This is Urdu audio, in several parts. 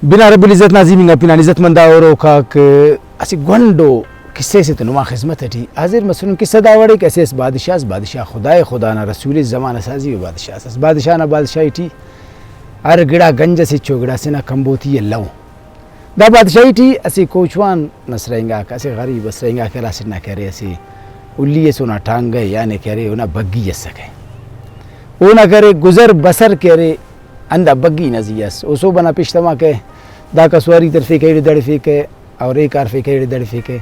بنا رب العزت نازمینگا پینان عزت مندہ اورو کاک اسی گونڈو قصے سے تنما خدمت ہے حاضر مثلا قصہ داوڑے کیسے اس بادشاہ خدای خدا نہ رسول زمانہ سازی و بادشاہ نہ بادشاہی ٹی ہر گڑا گنج سے چوگڑا سے نہ کمبوتی اللہ دا بادشاہی ٹی اسی کوچوان نسرینگا کیسے غریب اسرینگا کرا سے نہ کہہ رہے اسی الی سونا ٹانگ گئے یا نے کہہ رہے انہا بگی سکے وہ نہ کرے گزر بسر کہہ رہے اندہ بگی نزیس اسو بنا پیشتما کہ دا کسواری طرفی کہیڑ دڑفی کہ اور ایک عرفی کہیڑ دڑفی کہ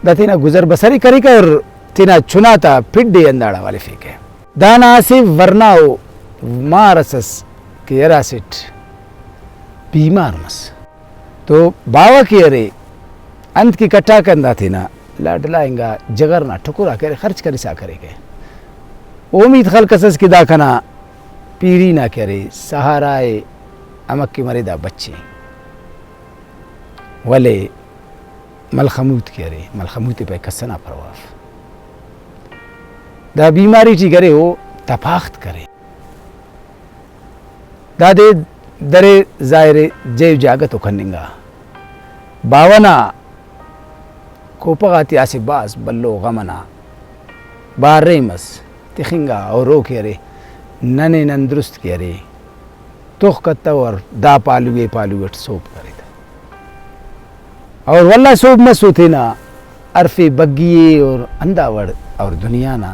دا تینا گزر بسری کری کہ اور تینا چناتا پھٹ دے انداڑا والے فی کہ دانا سے ورناو مارسس کہ اراسٹ بیمار مس تو باوا کی ارے انت کی کٹا کندہ تینا لاڈلائنگا جگرنا ٹھکورا کرے خرچ کرے سا کرے گئے امید خلقسس کی دا کنا پیری نہ کرے سہارائے امک کی مرے دا بچے ولے ملخموت کرے ملخموت پہ کسنا پرواف دا بیماری ٹی کرے ہو تپاخت کرے دا دے درے ظاہرے جیو جاگتو کننگا باونا کوپغاتی آسی باز بلو غمنا بار ریمس تخنگا اور رو کرے ننے نندرست کرے توخ کتا اور دا پالویٹ سوپ کرے تھا اور واللہ سوپ مسو تھے نا عرفی بگیے اور انداوڑ اور دنیا نا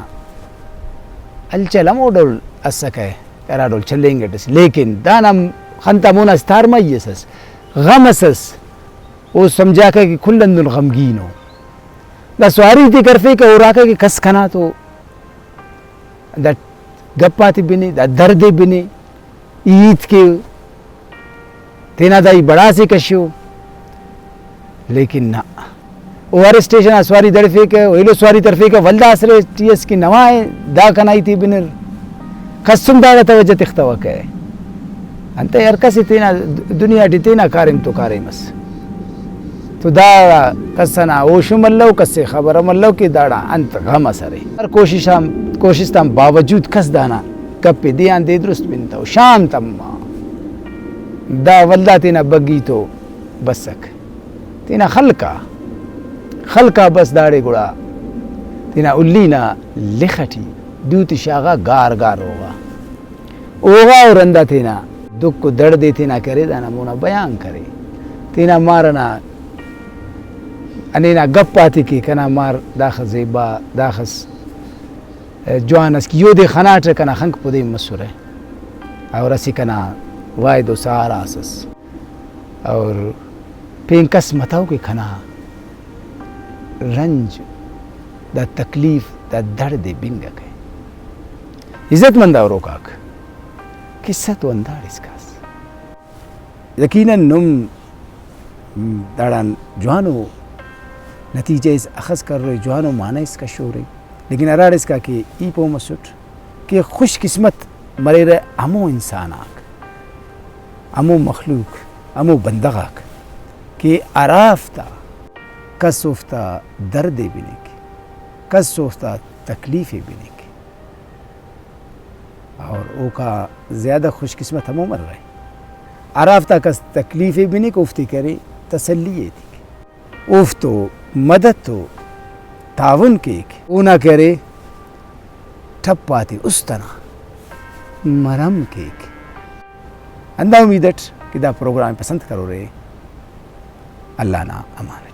الچل اموڈول اسکے ارادول چلیں گے لیکن دانا خانتا مونا ستار مئیسس غمسس وہ سمجھا کہ کھلندن غمگینو دا سواری تھی کرفے کہ اور آکا کہ کس کھنا تو دا گپاتی بنے دا دردے بنے عید کے تینا دائی بڑا سے کشو لیکن نا اوار اسٹیشن سواری دڑفے کے ویلو سواری طرفے کے ولدہ اسرے ٹی ایس کی نوائے دا کنائی تھی بنر قسم دا توجہ تختوہ کہ انتا یار کسی تینا دنیا ٹی تینا کارم تو کارم اس تو دا کسنا اوشم اللہ کسے خبرم اللہ کی داڑا انت غم سرے ہر کوشش تام باوجود کس دانا کپی دیان دے درست بنتا شام تم دا ولدہ تینا بگی تو بسک تینا خلقا بس داڑے گڑا تینا الینا لکھٹی دوتی شاغا گار ہوگا اوغا اور اندہ تینا دکھ کو دڑ دے تینا کرے دانا مونا بیان کرے تینا مارنا انینا گپ پاتی کی کنا مار داخل زیبا داخل جوانس کی یو دے خناٹ کنا خنک پودے مسور ہے اور اسی کنا وائد و سارا اسس اور پین کس متاو کی کنا رنج دا تکلیف دا درد بنگا گئے عزت مندہ اور روکاک قصہ تو اندار اس کاس یقیناً نم داران جوانو نتیجہ اس اخذ کر رہے جوانو معنی اس کا شور ہے لیکن ارار اس کا کہ ای پو مسوٹ کہ خوش قسمت مرے رہے امو انساناک امو مخلوق امو بندغاک کہ عرافتا کس سوفتا درد بنے کی کس سوفتا تکلیف بنے کی اور او کا زیادہ خوش قسمت ہمو مر رہے عرافتا کس تکلیف بنے کو افتی کرے تسلیے تھی افتو مدد تو تعاون کے اونا کرے ٹھپ پاتی اس طرح مرم کے اندہ امیدٹ کہ دا پروگرام پسند کرو رہے اللہ نا امان